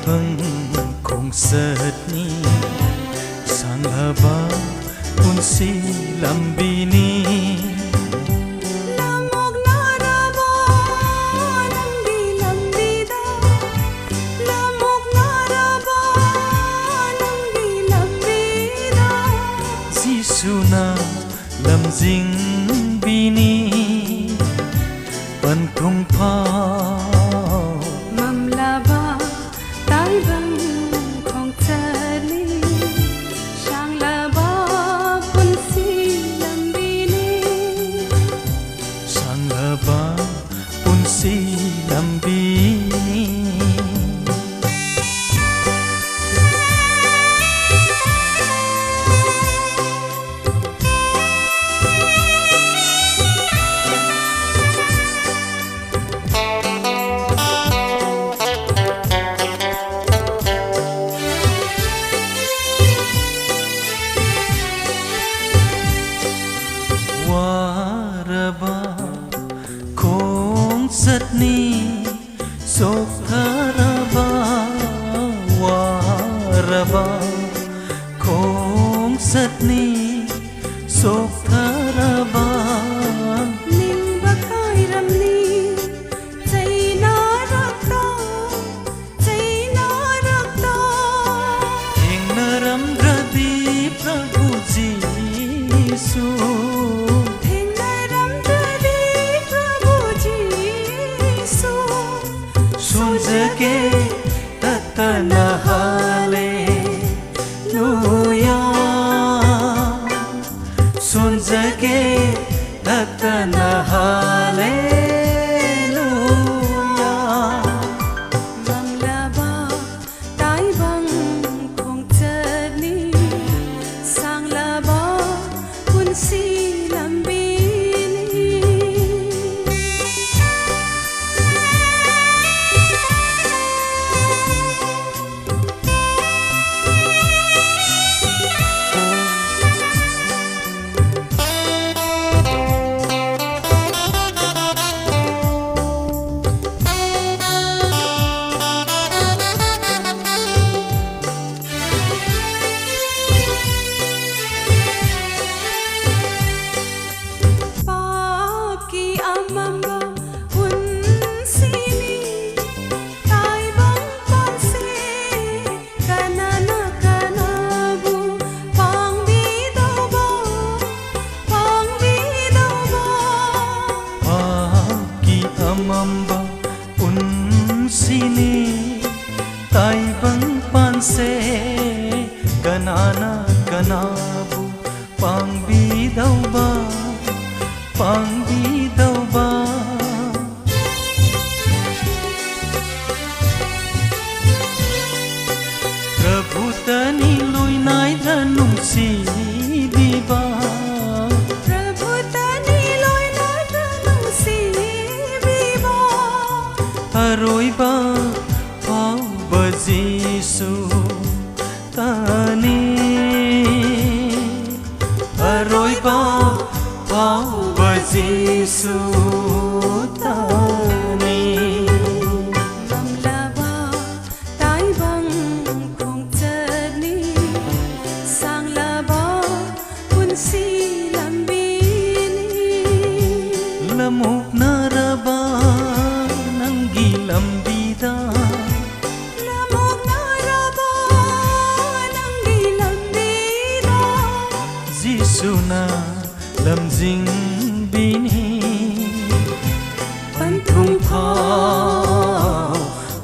bang concert ni sanghaba punsi lambini lamog naraba lambi lambida lamog naraba lambi lambida sisuna lamjing bini pan kung pa mamlaba tai bang khong chali sang laba punsi lambini sanghaba punsi lambini waraba concert ni sokharaba waraba concert ni sokharaba ning bakai ramni chaina rakta engnaram gradi prabhu jisu sunjake tatana haleluya sunjake tatana haleluya mamlaba tai bang khong chani sang laba punsi lambini mamba unsini tai bang panse kanana kanabu pangbi dauba prabhu tani lui nai dhanung si diba aroiba pau bajisu tani aroiba pau bajisu tani mamlaba tai bang khong chani sang laba punsi lambini lamuk naraba lambida lamog naraba lambi lambida jisuna lamjing bini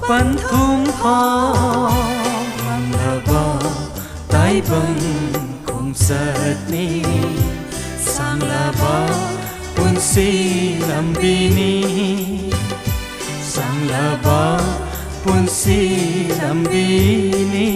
panthung phao mamlaba tai bang concert ni sang laba punsi lambini sang laba punsi lambini